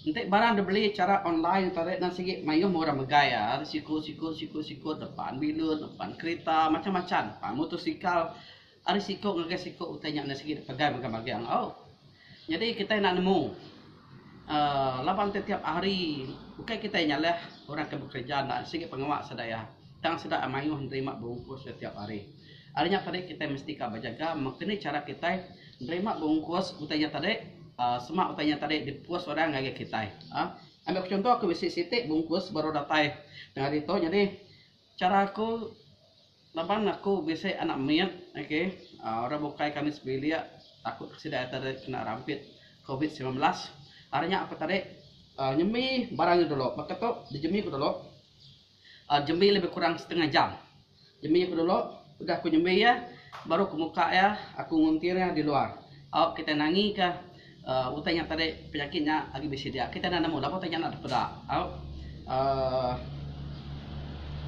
Nanti barang dibeli cara online tarik nasi mayuh murah megaya, siku depan bilun, depan kereta macam-macam. Motosikal, ada siku ngagai siku utanya nasi pegai bagai-bagai. Oh, jadi kita nak nemu lapan setiap hari bukan kita nyalah orang ke bekerja nak sikit pengawak sedaya. Tang sedaya mayuh nerima bungkus setiap hari. Artinya tadi kita mesti berjaga, makanya cara kita nerima bungkus utanya tadi. Semak utanya tadi di puas orang ngagak kita. Ambil contoh aku bisi sitik bungkus baru datai dengan itu. Jadi cara aku lapan aku bisa anak miat, okay. Orang bukai kami sebelia takut sudah tadi kena rampit COVID-19. Artinya aku tadi nyemi barangnya dulu. Maka tu dijemi aku dulu. Jemi lebih kurang setengah jam. Jemi aku dulu. Udah aku nyemi ya, baru ke muka ya, aku nguntirnya di luar. Kita nangi ke utanya tadi penyakitnya lagi bisa dia. Kita nak nemu, lalu tanya nak dapat.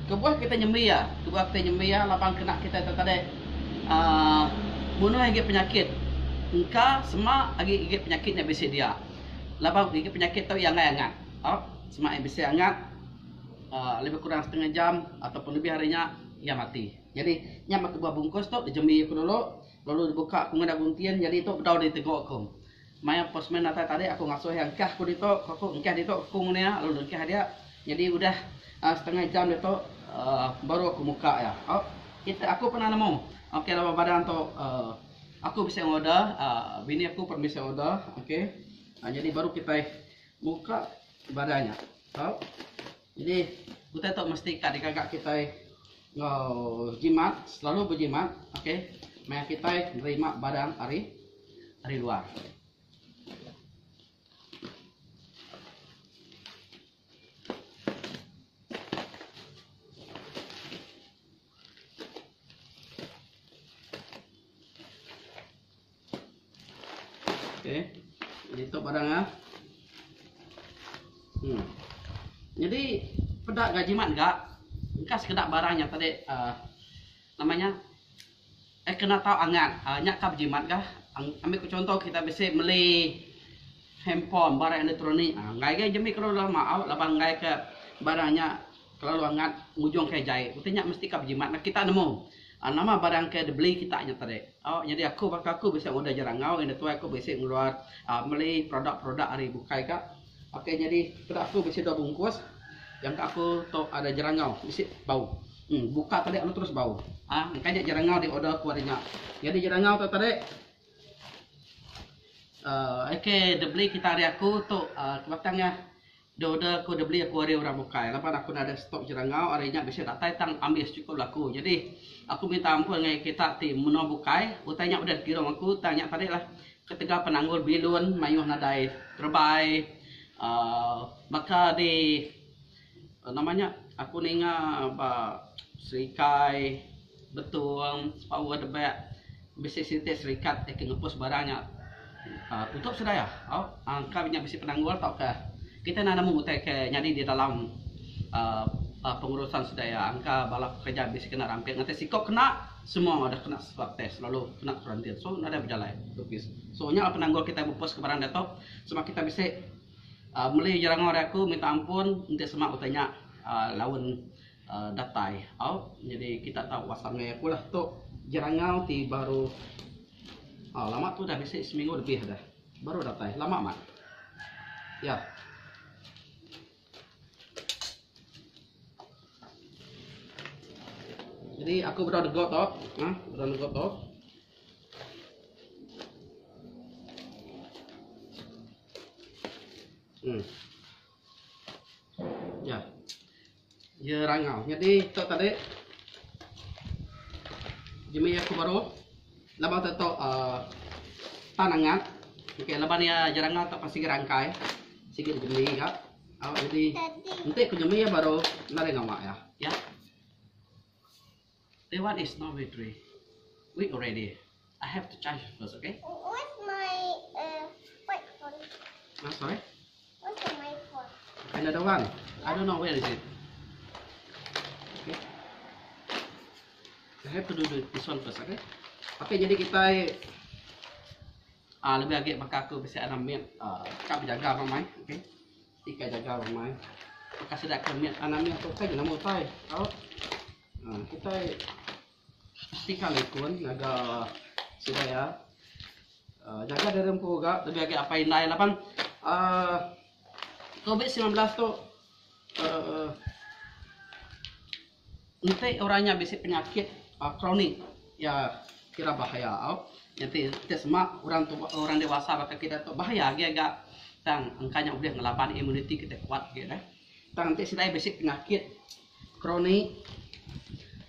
Kebuah kita nyemi ya, lapang kena kita tadi. Bunuh lagi penyakit. Engkau semua lagi penyakitnya bisa dia. Lapang lagi penyakit tu yang hangat. Semua yang bisa hangat. Lebih kurang setengah jam ataupun lebih harinya ia mati. Jadi nyampe kebuah bungkus tu dijemi aku dulu, lalu dibuka aku ngada guntian. Jadi itu betul ditegok aku. Maya postman nata tadi aku ngasuh yang kah aku dito, aku engkah dito aku ngene lalu engkah dia. Jadi udah setengah jam dito baru aku muka ya. Aku pernah nemu. Oke, lama badan tu aku bisa order, bini aku pun bisa order, oke. Jadi baru kita buka badannya. Jadi kita tu mesti kakak kita jimat, selalu berjimat, oke. Maya kita nerima badan hari luar. Oke, itu barangnya. Jadi pedak gajimat enggak? Engkau sekedar barangnya tadi namanya kena tahu angat. Nyak kap jimat kah? Ambil contoh kita bisa beli handphone barang elektronik. Ngai jemi kalau lama lapang ngai ke barangnya kalau angat ujung ke jahit. Utanya mesti kap jimat. Nah, kita nemu. Nama barang ke dibeli kita nya tadi. Jadi aku bisa order jarangau, ini tu aku bisa ngeluar beli produk-produk hari bukai kak. Oke, jadi pada aku bisa 2 bungkus. Yang aku tu ada jarangau, bisa bau. Buka tadi anu terus bau. Makanya jarangau di order aku adanya. Jadi jarangau tu tadi oke, dibeli kita hari aku tu kebatangnya. Order aku dah beli aku hari orang bukai. Lepas aku ada stok jerangau, harinya bisa datai tang ambil cukup laku. Jadi aku minta ampun dengan kita tim menau bukai. Utanya udah kira aku tanya tadi lah. Ketika penanggul bilun mayuh nadai terbaik. Maka di namanya aku ninga serikai betul power debak bisa sintes serikat ngepus barangnya tutup sudah ya. Angka punya bisi penanggul tau ke? Kita nak nemu ke nyari di dalam pengurusan sedaya angka balap kerja bisa kena ramping nanti sikok kena semua ada kena swab test lalu kena karantin so ada berjalan tupis soalnya penanggul kita bupos ke barang dato semua kita bisa mulai jarang orang aku minta ampun nanti semua utanya lawan datai jadi kita tahu wasannya aku lah tu jarang ti baru lama tu dah bisa seminggu lebih dah baru datai lama mat ya. Jadi aku berada degot toh, berada degot toh. Ya, rangau. Jadi tu tadi, jemi aku baru, lepas tu tanangan, oke, lepas ni jarangau tu pasti rangkai, sikit jemi ya. Jadi nanti aku jemi ya baru nari ngamak ya. The one is not battery. Weak already. I have to charge first, okay? What's my white phone? Sorry? What's my phone? Another one. I don't know where is it. Okay. I have to do this one first, okay? Okay, jadi kita lebih agak maka aku bisa ambil kap jaga ramai, okay? Tika jaga mamai. Kasih dak kemit anamnya tu kai namu tai. Tau. Kita tika lekun naga sidaya. Jaga dari rempu juga lebih agak apa inai lapan COVID-19 tu nanti orangnya bisa penyakit kronik ya kira bahaya nanti semua orang dewasa bakal kita tu bahaya agak tang angkanya udah ngelapan imuniti kita kuat gitu tang nanti sidai basic penyakit kronik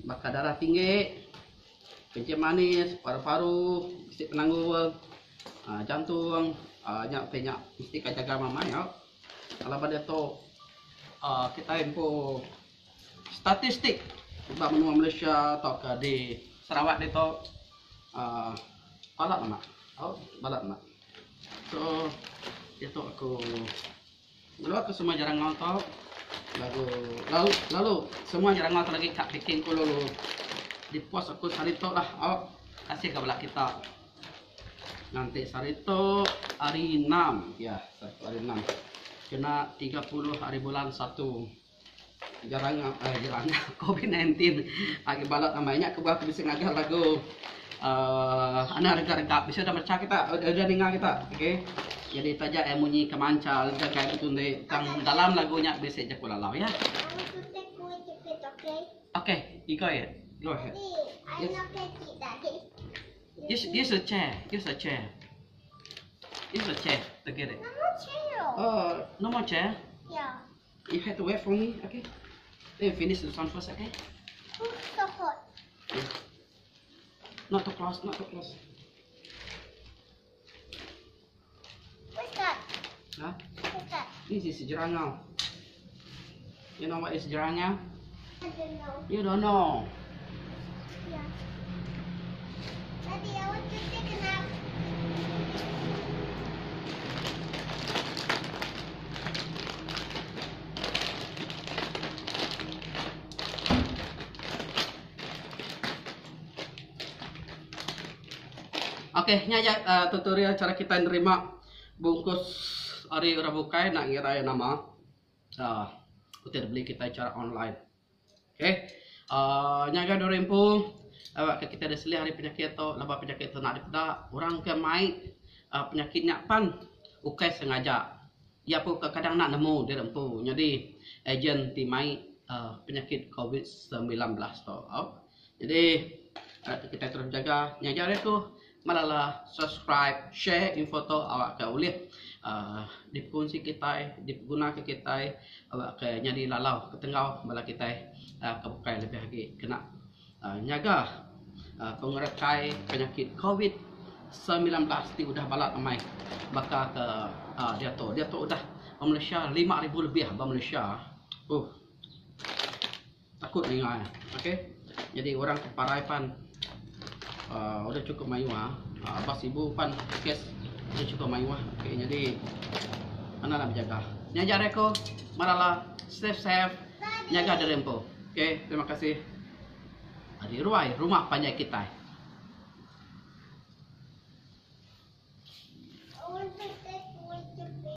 bakal darah tinggi kencing manis paru-paru basic penanggung jantung banyak mesti jaga mama ya. Kalau pada tu kita info statistik di benua Malaysia atau ke di Sarawak itu balat nak, balat nak. So itu aku semua jarang nonton lalu semua jarang nonton lagi kak bikin aku lalu di post aku hari itu lah kasih ke belakang kita. Nanti Sarito hari 6 ya, hari 6 kena 30 hari bulan 1 jarang COVID-19 lagi balot namanya aku bakal bisa ngajar lagu anak rega-rega bisa udah mercak kita udah dengar kita oke jadi taja emunyi kemancal jaga itu nih tang dalam lagunya bisa aja kulalau ya oke you go ahead Use a chair. Use a chair to get it. No more chair. No more chair. Yeah. You have to wait for me, okay? Then finish the song first, okay? Who's so hot? Yeah. Not too close, not too close. What's that? Huh? What's that? This is jerangau. You know what is jerangau? I don't know. You don't know. Yeah. Daddy, I want to take a nap. Oke, nyaya tutorial cara kita nerima bungkus hari Rabukai nak ngira nama. Kita beli kita cara online. Oke. Nyaga dorempu awak kita ada selih hari penyakit tu, lepas penyakit tu nak dipeda orang ke mai penyakitnya pan ukai sengaja. Ya pun kadang nak nemu dia rempu. Jadi agen ti mai penyakit COVID-19 tu. Jadi kita terus jaga nyaga itu malah subscribe, share info tu awak ke boleh dikunci kita, diguna ke kita awak ke nyadi lalau ke tengau bala kita kebukai lebih lagi kena nyaga pengerekai penyakit COVID-19 ti udah balat amai bakal ke dia tu udah Malaysia 5,000 lebih Malaysia takut dengar okey jadi orang keparaipan udah cukup mayu abas ibu pan kes udah cukup mayu okey jadi mana nak berjaga nyaga reko maralah safe nyaga derempo okey terima kasih di rumah panjang kita